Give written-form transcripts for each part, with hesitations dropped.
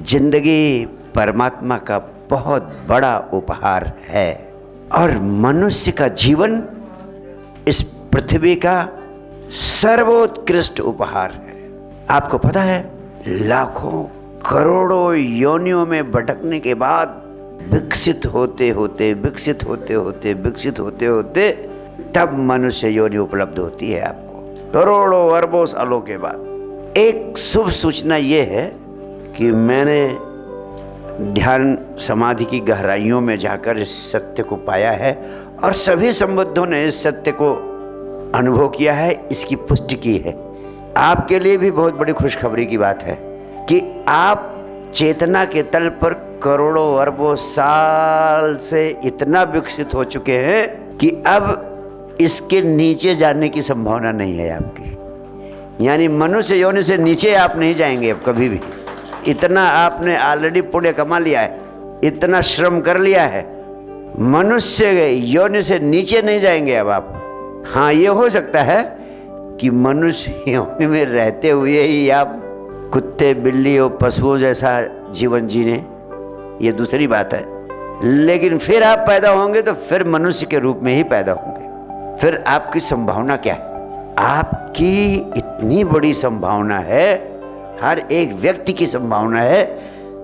जिंदगी परमात्मा का बहुत बड़ा उपहार है और मनुष्य का जीवन इस पृथ्वी का सर्वोत्कृष्ट उपहार है। आपको पता है, लाखों करोड़ों योनियों में भटकने के बाद विकसित होते होते तब मनुष्य योनि उपलब्ध होती है आपको, करोड़ों अरबों सालों के बाद। एक शुभ सूचना ये है कि मैंने ध्यान समाधि की गहराइयों में जाकर इस सत्य को पाया है और सभी संबुद्धों ने इस सत्य को अनुभव किया है, इसकी पुष्टि की है। आपके लिए भी बहुत बड़ी खुशखबरी की बात है कि आप चेतना के तल पर करोड़ों अरबों साल से इतना विकसित हो चुके हैं कि अब इसके नीचे जाने की संभावना नहीं है आपकी। यानी मनुष्य योनि से नीचे आप नहीं जाएंगे अब कभी भी। इतना आपने ऑलरेडी पुण्य कमा लिया है, इतना श्रम कर लिया है, मनुष्य योनि से नीचे नहीं जाएंगे अब आप। हाँ, ये हो सकता है कि मनुष्य योनि में रहते हुए ही आप कुत्ते बिल्ली और पशुओं जैसा जीवन जीने, ये दूसरी बात है। लेकिन फिर आप पैदा होंगे तो फिर मनुष्य के रूप में ही पैदा होंगे। फिर आपकी संभावना क्या है? आपकी इतनी बड़ी संभावना है, हर एक व्यक्ति की संभावना है,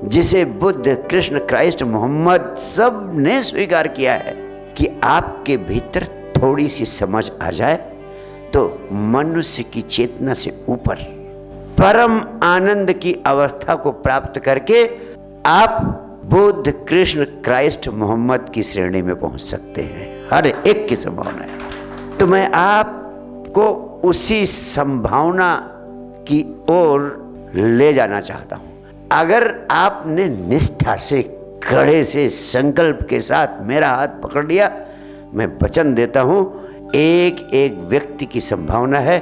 जिसे बुद्ध, कृष्ण, क्राइस्ट, मोहम्मद सब ने स्वीकार किया है कि आपके भीतर थोड़ी सी समझ आ जाए तो मनुष्य की चेतना से ऊपर परम आनंद की अवस्था को प्राप्त करके आप बुद्ध, कृष्ण, क्राइस्ट, मोहम्मद की श्रेणी में पहुंच सकते हैं। हर एक की संभावना है। तो मैं आपको उसी संभावना की ओर ले जाना चाहता हूं। अगर आपने निष्ठा से, कड़े से, संकल्प के साथ मेरा हाथ पकड़ लिया, मैं वचन देता हूं, एक एक व्यक्ति की संभावना है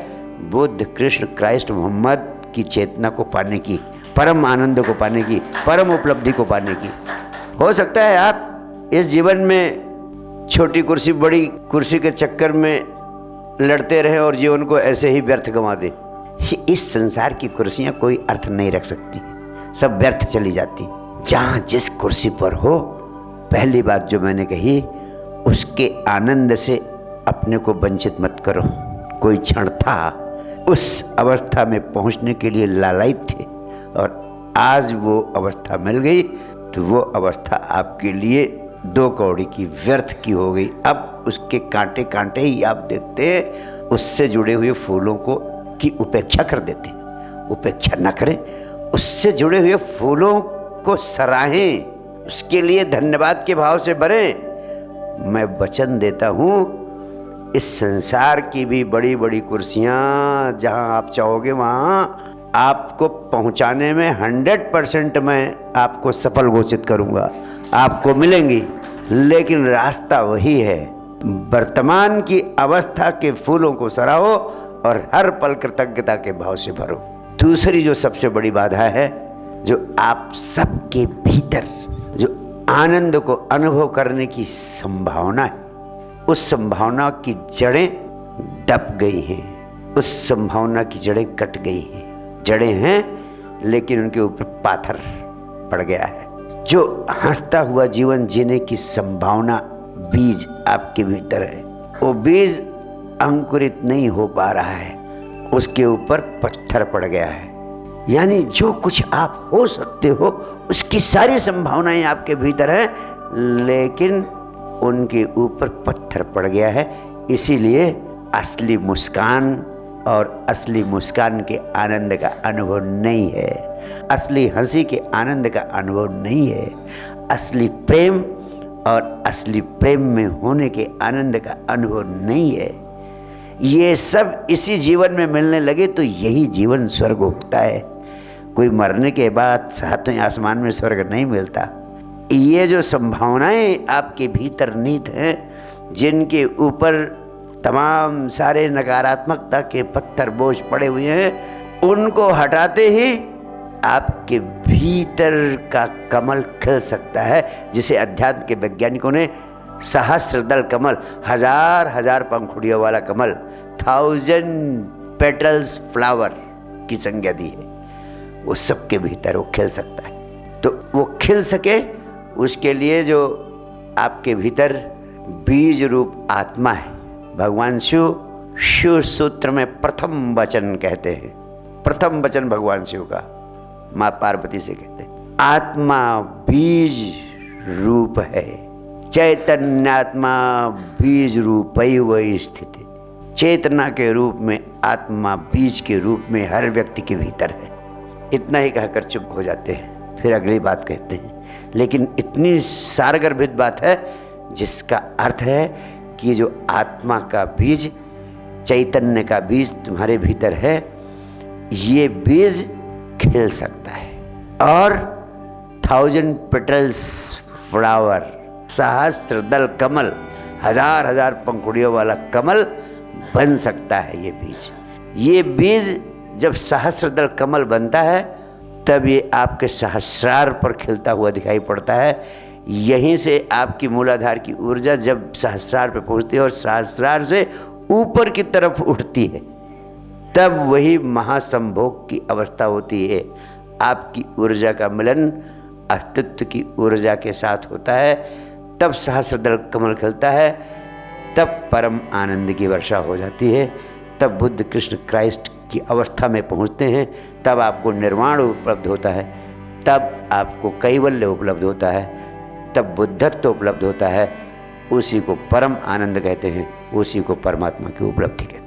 बुद्ध, कृष्ण, क्राइस्ट, मोहम्मद की चेतना को पाने की, परम आनंद को पाने की, परम उपलब्धि को पाने की। हो सकता है आप इस जीवन में छोटी कुर्सी बड़ी कुर्सी के चक्कर में लड़ते रहें और जीवन को ऐसे ही व्यर्थ गंवा दें। इस संसार की कुर्सियां कोई अर्थ नहीं रख सकती, सब व्यर्थ चली जाती। जहां जिस कुर्सी पर हो, पहली बात जो मैंने कही, उसके आनंद से अपने को वंचित मत करो। कोई क्षण था उस अवस्था में पहुंचने के लिए लालायित थे और आज वो अवस्था मिल गई तो वो अवस्था आपके लिए 2 कौड़ी की, व्यर्थ की हो गई। अब उसके कांटे कांटे ही आप देखते हैं, उससे जुड़े हुए फूलों को की उपेक्षा कर देते हैं। उपेक्षा न करें, उससे जुड़े हुए फूलों को सराहें, उसके लिए धन्यवाद के भाव से भरें। मैं वचन देता हूं, इस संसार की भी बड़ी बड़ी कुर्सियां जहां आप चाहोगे वहां आपको पहुंचाने में 100% मैं आपको सफल घोषित करूंगा, आपको मिलेंगी। लेकिन रास्ता वही है, वर्तमान की अवस्था के फूलों को सराहो और हर पल कृतज्ञता के भाव से भरो। दूसरी जो सबसे बड़ी बाधा है, जो आप सबके भीतर जो आनंद को अनुभव करने की संभावना है, उस संभावना की जड़ें दब गई हैं, उस संभावना की जड़ें कट गई हैं। जड़ें हैं लेकिन उनके ऊपर पाथर पड़ गया है। जो हंसता हुआ जीवन जीने की संभावना, बीज आपके भीतर है, वो बीज अंकुरित नहीं हो पा रहा है, उसके ऊपर पत्थर पड़ गया है। यानी जो कुछ आप हो सकते हो उसकी सारी संभावनाएं आपके भीतर हैं, लेकिन उनके ऊपर पत्थर पड़ गया है। इसीलिए असली मुस्कान और असली मुस्कान के आनंद का अनुभव नहीं है, असली हंसी के आनंद का अनुभव नहीं है, असली प्रेम और असली प्रेम में होने के आनंद का अनुभव नहीं है। ये सब इसी जीवन में मिलने लगे तो यही जीवन स्वर्ग होता है। कोई मरने के बाद सातवें आसमान में स्वर्ग नहीं मिलता। ये जो संभावनाएं आपके भीतर नीत हैं, जिनके ऊपर तमाम सारे नकारात्मकता के पत्थर बोझ पड़े हुए हैं, उनको हटाते ही आपके भीतर का कमल खिल सकता है, जिसे अध्यात्म के वैज्ञानिकों ने सहस्रदल कमल, हजार पंखुड़ियों वाला कमल, 1000 पेटल्स फ्लावर की संज्ञा दी है। वो सबके भीतर वो खिल सकता है। तो वो खिल सके उसके लिए जो आपके भीतर बीज रूप आत्मा है, भगवान शिव सूत्र में प्रथम वचन कहते हैं, प्रथम वचन भगवान शिव का माँ पार्वती से कहते हैं, आत्मा बीज रूप है, चैतन्यात्मा बीज रूप वही स्थिति। चेतना के रूप में आत्मा बीज के रूप में हर व्यक्ति के भीतर है। इतना ही कहकर चुप हो जाते हैं, फिर अगली बात कहते हैं, लेकिन इतनी सारगर्भित बात है जिसका अर्थ है कि जो आत्मा का बीज, चैतन्य का बीज तुम्हारे भीतर है, ये बीज खिल सकता है और 1000 पेटल्स फ्लावर, सहस्त्र दल कमल, हजार पंखुड़ियों वाला कमल बन सकता है। ये बीज जब सहस्त्र दल कमल बनता है तब ये आपके सहस्रार पर खिलता हुआ दिखाई पड़ता है। यहीं से आपकी मूलाधार की ऊर्जा जब सहस्रार पे पहुंचती है और सहस्रार से ऊपर की तरफ उठती है, तब वही महासंभोग की अवस्था होती है। आपकी ऊर्जा का मिलन अस्तित्व की ऊर्जा के साथ होता है, तब सहस्रदल कमल खिलता है, तब परम आनंद की वर्षा हो जाती है, तब बुद्ध कृष्ण क्राइस्ट की अवस्था में पहुंचते हैं, तब आपको निर्वाण उपलब्ध होता है, तब आपको कैवल्य उपलब्ध होता है, तब बुद्धत्व उपलब्ध होता है। उसी को परम आनंद कहते हैं, उसी को परमात्मा की उपलब्धि कहते हैं।